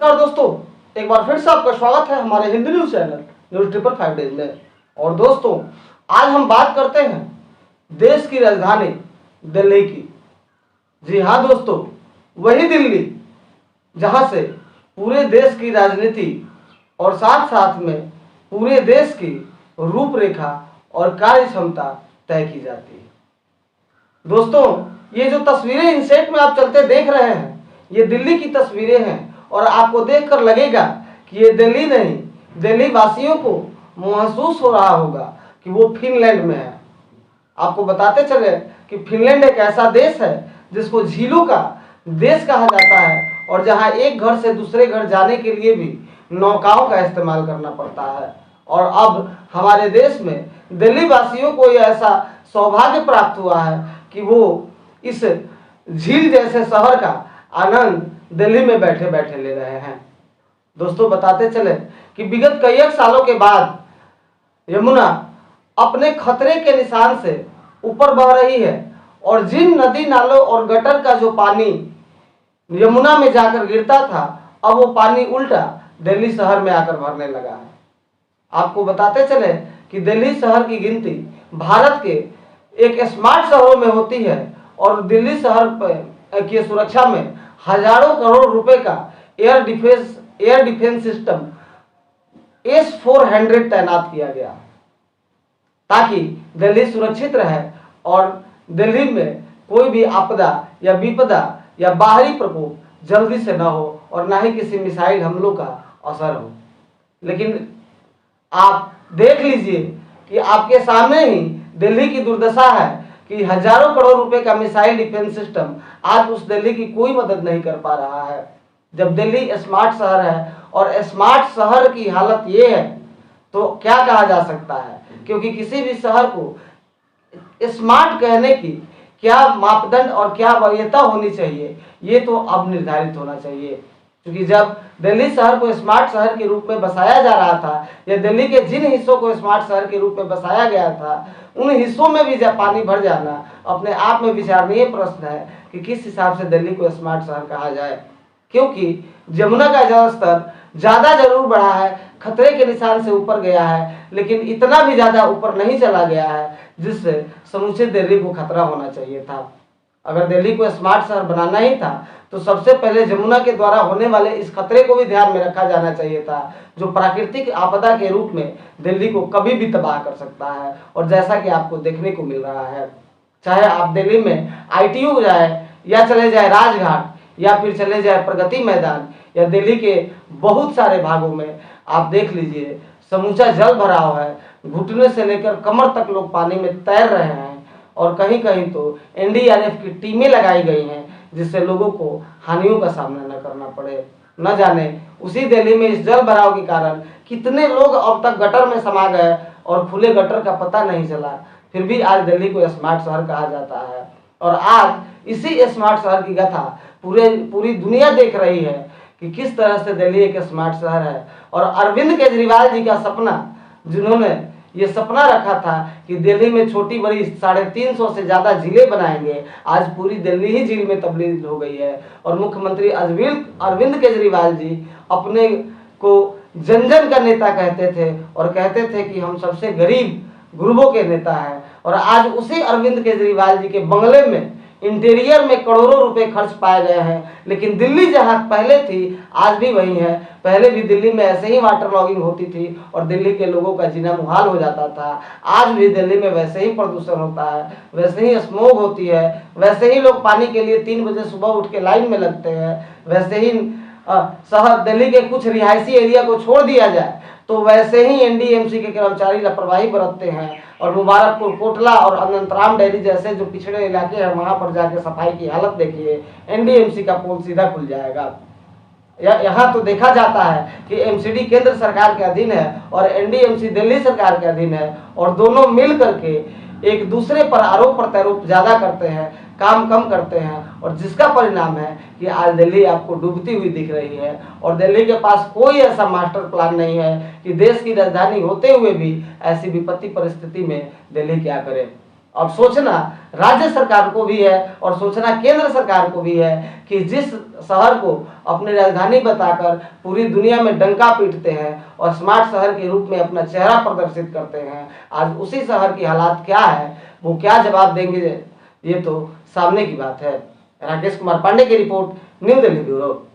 नमस्कार दोस्तों, एक बार फिर से आपका स्वागत है हमारे Hindi news channel news 555 days में। और दोस्तों, आज हम बात करते हैं देश की राजधानी दिल्ली की। जी हाँ दोस्तों, वही दिल्ली जहां से पूरे देश की राजनीति और साथ साथ में पूरे देश की रूपरेखा और कार्य क्षमता तय की जाती है। दोस्तों, ये जो तस्वीरें इन सेट में आप चलते देख रहे हैं, ये दिल्ली की तस्वीरें हैं और आपको देखकर लगेगा कि ये दिल्ली नहीं, दिल्ली वासियों को महसूस हो रहा होगा कि वो फिनलैंड में है। आपको बताते चले कि फिनलैंड एक ऐसा देश है जिसको झीलों का देश कहा जाता है और जहां एक घर से दूसरे घर जाने के लिए भी नौकाओं का इस्तेमाल करना पड़ता है। और अब हमारे देश में दिल्ली वासियों को यह ऐसा सौभाग्य प्राप्त हुआ है कि वो इस झील जैसे शहर का आनंद दिल्ली में बैठे बैठे ले रहे हैं। दोस्तों, बताते चले कि विगत कई सालों के बाद यमुना अपने खतरे के निशान से ऊपर बह रही है और जिन नदी नालों और गटर का जो पानी यमुना में जाकर गिरता था, अब वो पानी उल्टा दिल्ली शहर में आकर भरने लगा है। आपको बताते चले कि दिल्ली शहर की गिनती भारत के एक स्मार्ट शहरों में होती है और दिल्ली शहर की सुरक्षा में हजारों करोड़ रुपए का एयर डिफेंस सिस्टम S-400 तैनात किया गया ताकि दिल्ली सुरक्षित रहे और दिल्ली में कोई भी आपदा या विपदा या बाहरी प्रकोप जल्दी से ना हो और ना ही किसी मिसाइल हमलों का असर हो। लेकिन आप देख लीजिए कि आपके सामने ही दिल्ली की दुर्दशा है कि हजारों करोड़ रुपए का मिसाइल डिफेंस सिस्टम आज उस दिल्ली की कोई मदद नहीं कर पा रहा है। जब दिल्ली स्मार्ट शहर है और स्मार्ट शहर की हालत ये है तो क्या कहा जा सकता है, क्योंकि किसी भी शहर को स्मार्ट कहने की क्या मापदंड और क्या वरीयता होनी चाहिए, ये तो अब निर्धारित होना चाहिए। क्योंकि जब दिल्ली शहर को स्मार्ट शहर के रूप में बसाया जा रहा था या दिल्ली के जिन हिस्सों को स्मार्ट शहर के रूप में बसाया गया था, उन हिस्सों में भी जब पानी भर जाना अपने आप में विचारणीय प्रश्न है कि किस हिसाब से दिल्ली को स्मार्ट शहर कहा जाए। क्योंकि यमुना का जलस्तर ज्यादा जरूर बढ़ा है, खतरे के निशान से ऊपर गया है, लेकिन इतना भी ज्यादा ऊपर नहीं चला गया है जिससे समूचे दिल्ली को खतरा होना चाहिए था। अगर दिल्ली को स्मार्ट शहर बनाना ही था तो सबसे पहले यमुना के द्वारा होने वाले इस खतरे को भी ध्यान में रखा जाना चाहिए था, जो प्राकृतिक आपदा के रूप में दिल्ली को कभी भी तबाह कर सकता है। और जैसा कि आपको देखने को मिल रहा है, चाहे आप दिल्ली में ITU जाए या चले जाए राजघाट या फिर चले जाए प्रगति मैदान या दिल्ली के बहुत सारे भागों में आप देख लीजिए समूचा जल भराव है, घुटने से लेकर कमर तक लोग पानी में तैर रहे हैं और कहीं कहीं तो NDRF की टीमें लगाई गई हैं जिससे लोगों को हानियों का सामना न करना पड़े। न जाने उसी दिल्ली में इस जल भराव के कारण कितने लोग अब तक गटर में समा गए और खुले गटर का पता नहीं चला, फिर भी आज दिल्ली को स्मार्ट शहर कहा जाता है। और आज इसी स्मार्ट शहर की गाथा पूरी दुनिया देख रही है कि किस तरह से दिल्ली एक स्मार्ट शहर है। और अरविंद केजरीवाल जी का सपना, जिन्होंने ये सपना रखा था कि दिल्ली में छोटी बड़ी 350 से ज्यादा झीलें बनाएंगे, आज पूरी दिल्ली ही झील में तब्दील हो गई है। और मुख्यमंत्री अरविंद केजरीवाल जी अपने को जन जन का नेता कहते थे और कहते थे कि हम सबसे गरीबों के नेता हैं। और आज उसी अरविंद केजरीवाल जी के बंगले में इंटीरियर में करोड़ों रुपए खर्च पाए गए हैं, लेकिन दिल्ली जहां पहले थी आज भी वही है। पहले भी दिल्ली में ऐसे ही वाटर लॉगिंग होती थी और दिल्ली के लोगों का जीना मुहाल हो जाता था। आज भी दिल्ली में वैसे ही प्रदूषण होता है, वैसे ही स्मोक होती है, वैसे ही लोग पानी के लिए 3 बजे सुबह उठ के लाइन में लगते हैं, वैसे ही शहर दिल्ली के कुछ रिहायशी एरिया को छोड़ दिया जाए तो वैसे ही NDMC के कर्मचारी लापरवाही बरतते हैं। और मुबारकपुर, कोटला और अनंतराम डेयरी जैसे जो पिछड़े इलाके हैं वहां पर जाके सफाई की हालत देखिए, NDMC का पोल सीधा खुल जाएगा। यहाँ तो देखा जाता है कि MCD केंद्र सरकार के अधीन है और NDMC दिल्ली सरकार के अधीन है और दोनों मिल करके एक दूसरे पर आरोप प्रत्यारोप ज्यादा करते हैं, काम कम करते हैं। और जिसका परिणाम है कि आज दिल्ली आपको डूबती हुई दिख रही है और दिल्ली के पास कोई ऐसा मास्टर प्लान नहीं है कि देश की राजधानी होते हुए भी ऐसी विपत्ति परिस्थिति में दिल्ली क्या करे। अब सोचना राज्य सरकार को भी है और सोचना केंद्र सरकार को भी है कि जिस शहर को अपनी राजधानी बताकर पूरी दुनिया में डंका पीटते हैं और स्मार्ट शहर के रूप में अपना चेहरा प्रदर्शित करते हैं, आज उसी शहर की हालात क्या है, वो क्या जवाब देंगे, ये तो सामने की बात है। राकेश कुमार पांडे की रिपोर्ट, न्यू दिल्ली ब्यूरो।